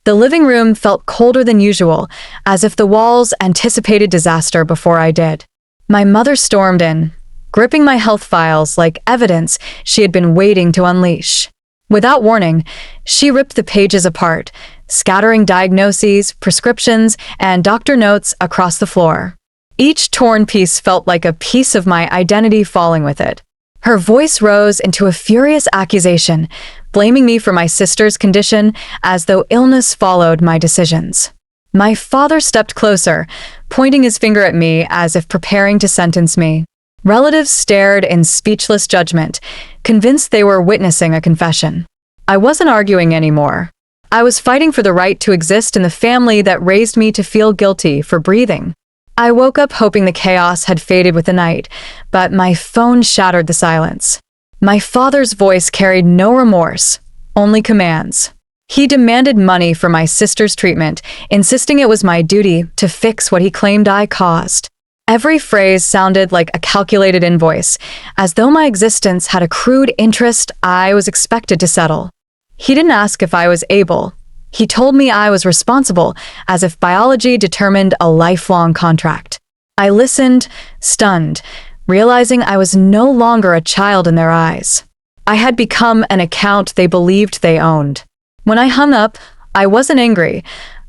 The living room felt colder than usual, as if the walls anticipated disaster before I did. My mother stormed in, gripping my health files like evidence she had been waiting to unleash. Without warning, she ripped the pages apart, scattering diagnoses, prescriptions, and doctor notes across the floor. Each torn piece felt like a piece of my identity falling with it. Her voice rose into a furious accusation, blaming me for my sister's condition as though illness followed my decisions. My father stepped closer, pointing his finger at me as if preparing to sentence me. Relatives stared in speechless judgment, convinced they were witnessing a confession. I wasn't arguing anymore. I was fighting for the right to exist in the family that raised me to feel guilty for breathing. I woke up hoping the chaos had faded with the night, but my phone shattered the silence. My father's voice carried no remorse, only commands. He demanded money for my sister's treatment, insisting it was my duty to fix what he claimed I caused. Every phrase sounded like a calculated invoice, as though my existence had accrued interest I was expected to settle. He didn't ask if I was able. He told me I was responsible, as if biology determined a lifelong contract. I listened, stunned, realizing I was no longer a child in their eyes. I had become an account they believed they owned. When I hung up, I wasn't angry.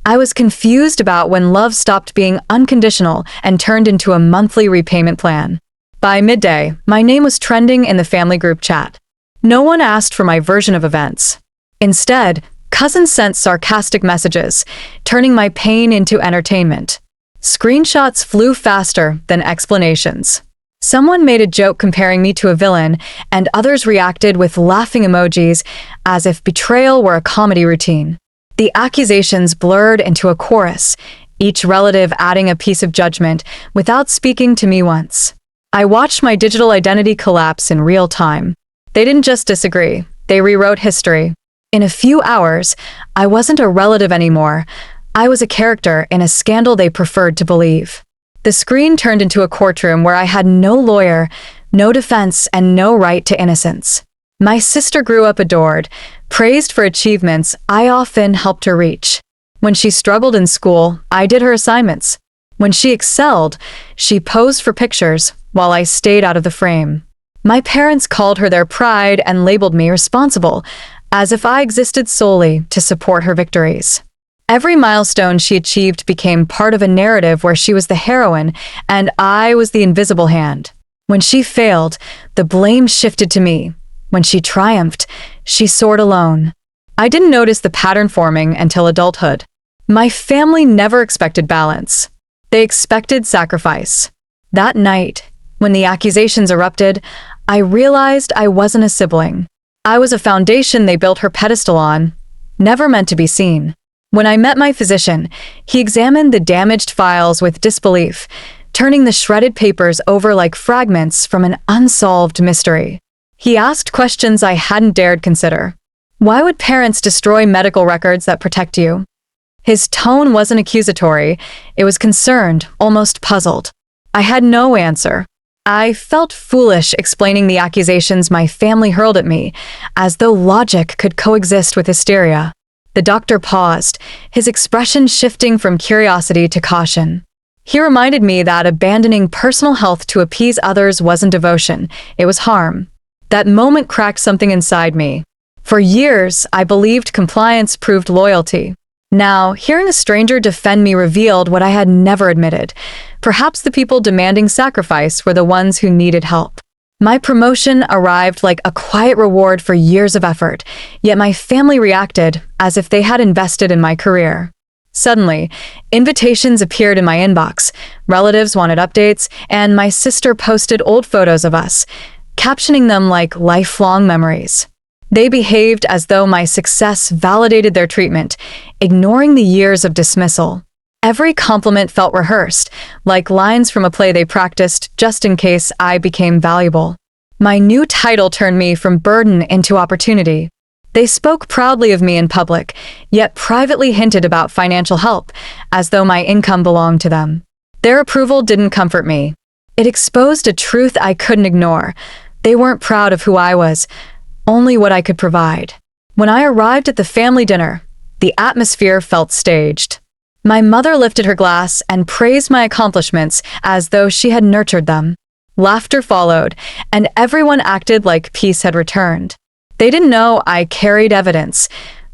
I was confused about when love stopped being unconditional and turned into a monthly repayment plan. By midday, my name was trending in the family group chat. No one asked for my version of events. Instead, cousins sent sarcastic messages, turning my pain into entertainment. Screenshots flew faster than explanations. Someone made a joke comparing me to a villain, and others reacted with laughing emojis as if betrayal were a comedy routine. The accusations blurred into a chorus, each relative adding a piece of judgment without speaking to me once. I watched my digital identity collapse in real time. They didn't just disagree, they rewrote history. In a few hours, I wasn't a relative anymore. I was a character in a scandal they preferred to believe. The screen turned into a courtroom where I had no lawyer, no defense, and no right to innocence. My sister grew up adored, praised for achievements I often helped her reach. When she struggled in school, I did her assignments. When she excelled, she posed for pictures while I stayed out of the frame. My parents called her their pride and labeled me responsible, as if I existed solely to support her victories. Every milestone she achieved became part of a narrative where she was the heroine and I was the invisible hand. When she failed, the blame shifted to me. When she triumphed, she soared alone. I didn't notice the pattern forming until adulthood. My family never expected balance. They expected sacrifice. That night, when the accusations erupted, I realized I wasn't a sibling. I was a foundation they built her pedestal on, never meant to be seen. When I met my physician, he examined the damaged files with disbelief, turning the shredded papers over like fragments from an unsolved mystery. He asked questions I hadn't dared consider. Why would parents destroy medical records that protect you? His tone wasn't accusatory, it was concerned, almost puzzled. I had no answer. I felt foolish explaining the accusations my family hurled at me, as though logic could coexist with hysteria. The doctor paused, his expression shifting from curiosity to caution. He reminded me that abandoning personal health to appease others wasn't devotion, it was harm. That moment cracked something inside me. For years, I believed compliance proved loyalty. Now, hearing a stranger defend me revealed what I had never admitted. Perhaps the people demanding sacrifice were the ones who needed help. My promotion arrived like a quiet reward for years of effort, yet my family reacted as if they had invested in my career. Suddenly, invitations appeared in my inbox, relatives wanted updates, and my sister posted old photos of us, captioning them like lifelong memories. They behaved as though my success validated their treatment, ignoring the years of dismissal. Every compliment felt rehearsed, like lines from a play they practiced just in case I became valuable. My new title turned me from burden into opportunity. They spoke proudly of me in public, yet privately hinted about financial help, as though my income belonged to them. Their approval didn't comfort me. It exposed a truth I couldn't ignore. They weren't proud of who I was, only what I could provide. When I arrived at the family dinner, The atmosphere felt staged. My mother lifted her glass and praised my accomplishments as though she had nurtured them. Laughter followed, and everyone acted like peace had returned. They didn't know I carried evidence,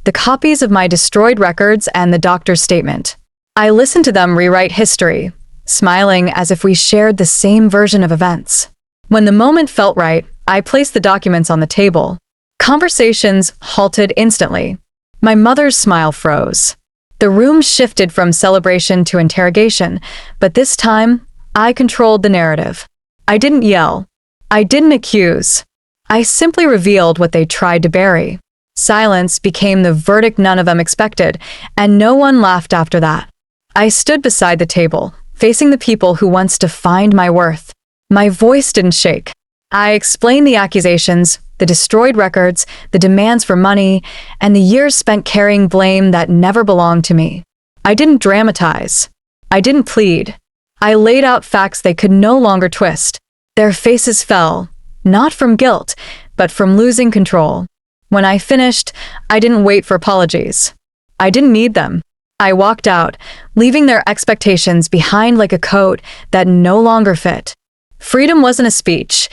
the copies of my destroyed records and the doctor's statement. I listened to them rewrite history, smiling as if we shared the same version of events. When the moment felt right, I placed the documents on the table. Conversations halted instantly. My mother's smile froze. The room shifted from celebration to interrogation, but this time, I controlled the narrative. I didn't yell. I didn't accuse. I simply revealed what they tried to bury. Silence became the verdict none of them expected, and no one laughed after that. I stood beside the table, facing the people who once defined my worth. My voice didn't shake. I explained the accusations, the destroyed records, the demands for money, and the years spent carrying blame that never belonged to me. I didn't dramatize. I didn't plead. I laid out facts they could no longer twist. Their faces fell, not from guilt, but from losing control. When I finished, I didn't wait for apologies. I didn't need them. I walked out, leaving their expectations behind like a coat that no longer fit. Freedom wasn't a speech.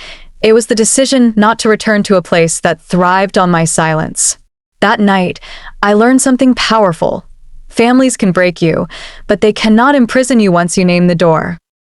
It was the decision not to return to a place that thrived on my silence. That night, I learned something powerful. Families can break you, but they cannot imprison you once you name the door.